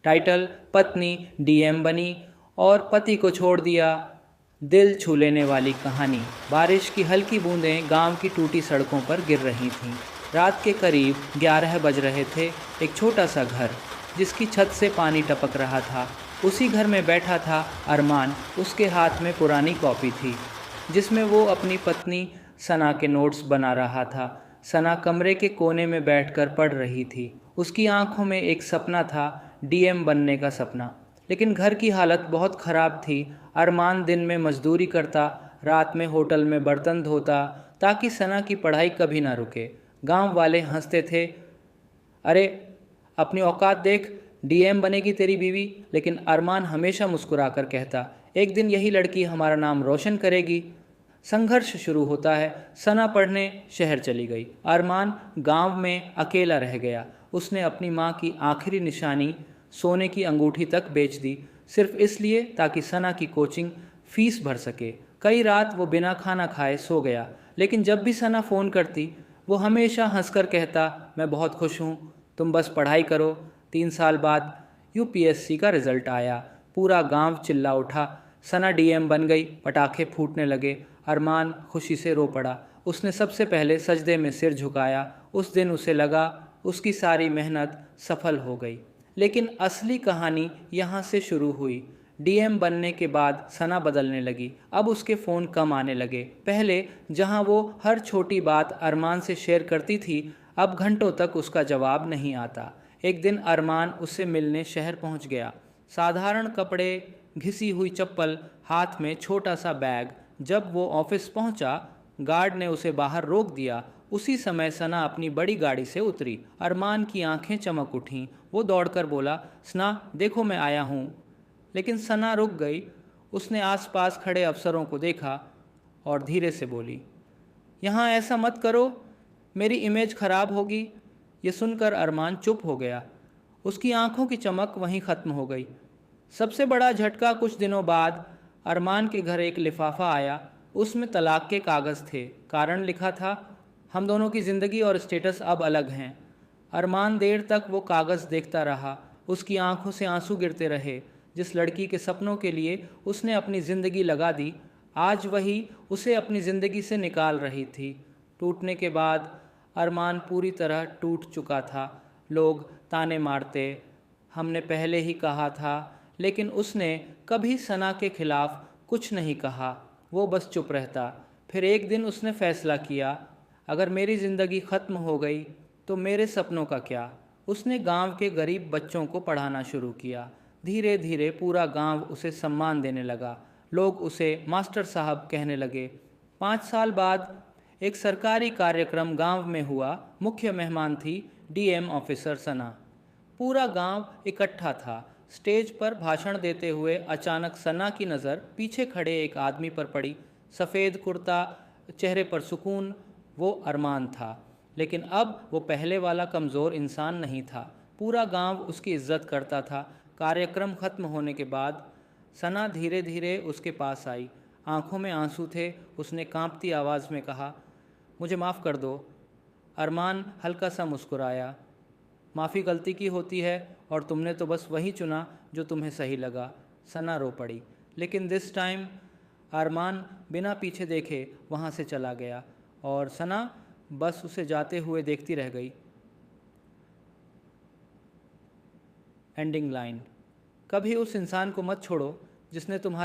Title: पत्नी DM बनी और पति को छोड़ दिया। दिल छू लेने वाली कहानी। बारिश की हल्की बूंदें गांव की टूटी सड़कों पर गिर रही थीं। रात के करीब 11 बज रहे थे। एक छोटा सा घर जिसकी छत से पानी टपक रहा था, उसी घर में बैठा था अरमान। उसके हाथ में पुरानी कॉपी थी जिसमें वो अपनी पत्नी सना के नोट्स बना रहा था। सना कमरे के कोने में बैठकर पढ़ रही थी। उसकी आंखों में एक सपना था, डीएम बनने का सपना। लेकिन घर की हालत बहुत ख़राब थी। अरमान दिन में मजदूरी करता, रात में होटल में बर्तन धोता ताकि सना की पढ़ाई कभी ना रुके। गांव वाले हंसते थे, अरे अपनी औकात देख, डीएम बनेगी तेरी बीवी। लेकिन अरमान हमेशा मुस्कुराकर कहता, एक दिन यही लड़की हमारा नाम रोशन करेगी। संघर्ष शुरू होता है। सना पढ़ने शहर चली गई। अरमान गांव में अकेला रह गया। उसने अपनी माँ की आखिरी निशानी, सोने की अंगूठी तक बेच दी, सिर्फ इसलिए ताकि सना की कोचिंग फीस भर सके। कई रात वो बिना खाना खाए सो गया। लेकिन जब भी सना फ़ोन करती, वो हमेशा हंसकर कहता, मैं बहुत खुश हूँ, तुम बस पढ़ाई करो। 3 साल बाद यूपीएससी का रिज़ल्ट आया। पूरा गांव चिल्ला उठा, सना डीएम बन गई। पटाखे फूटने लगे। अरमान खुशी से रो पड़ा। उसने सबसे पहले सजदे में सिर झुकाया। उस दिन उसे लगा उसकी सारी मेहनत सफल हो गई। लेकिन असली कहानी यहाँ से शुरू हुई। डीएम बनने के बाद सना बदलने लगी। अब उसके फ़ोन कम आने लगे। पहले जहाँ वो हर छोटी बात अरमान से शेयर करती थी, अब घंटों तक उसका जवाब नहीं आता। एक दिन अरमान उससे मिलने शहर पहुँच गया। साधारण कपड़े, घिसी हुई चप्पल, हाथ में छोटा सा बैग। जब वो ऑफिस पहुंचा, गार्ड ने उसे बाहर रोक दिया। उसी समय सना अपनी बड़ी गाड़ी से उतरी। अरमान की आंखें चमक उठीं। वो दौड़कर बोला, सना देखो मैं आया हूँ। लेकिन सना रुक गई। उसने आसपास खड़े अफसरों को देखा और धीरे से बोली, यहाँ ऐसा मत करो, मेरी इमेज खराब होगी। ये सुनकर अरमान चुप हो गया। उसकी आंखों की चमक वहीं ख़त्म हो गई। सबसे बड़ा झटका कुछ दिनों बाद अरमान के घर एक लिफाफा आया। उसमें तलाक के कागज़ थे। कारण लिखा था, हम दोनों की ज़िंदगी और स्टेटस अब अलग हैं। अरमान देर तक वो कागज़ देखता रहा। उसकी आंखों से आंसू गिरते रहे। जिस लड़की के सपनों के लिए उसने अपनी ज़िंदगी लगा दी, आज वही उसे अपनी ज़िंदगी से निकाल रही थी। टूटने के बाद अरमान पूरी तरह टूट चुका था। लोग ताने मारते, हमने पहले ही कहा था। लेकिन उसने कभी सना के खिलाफ कुछ नहीं कहा। वो बस चुप रहता। फिर एक दिन उसने फैसला किया, अगर मेरी ज़िंदगी ख़त्म हो गई तो मेरे सपनों का क्या। उसने गांव के गरीब बच्चों को पढ़ाना शुरू किया। धीरे धीरे पूरा गांव उसे सम्मान देने लगा। लोग उसे मास्टर साहब कहने लगे। 5 साल बाद एक सरकारी कार्यक्रम गांव में हुआ। मुख्य मेहमान थी डीएम ऑफिसर सना। पूरा गांव इकट्ठा था। स्टेज पर भाषण देते हुए अचानक सना की नज़र पीछे खड़े एक आदमी पर पड़ी। सफ़ेद कुर्ता, चेहरे पर सुकून। वो अरमान था। लेकिन अब वो पहले वाला कमज़ोर इंसान नहीं था। पूरा गांव उसकी इज्जत करता था। कार्यक्रम ख़त्म होने के बाद सना धीरे धीरे उसके पास आई। आंखों में आंसू थे। उसने कांपती आवाज़ में कहा, मुझे माफ़ कर दो। अरमान हल्का सा मुस्कुराया, माफ़ी गलती की होती है और तुमने तो बस वही चुना जो तुम्हें सही लगा। सना रो पड़ी। लेकिन दिस टाइम अरमान बिना पीछे देखे वहाँ से चला गया और सना बस उसे जाते हुए देखती रह गई। एंडिंग लाइन, कभी उस इंसान को मत छोड़ो जिसने तुम्हारे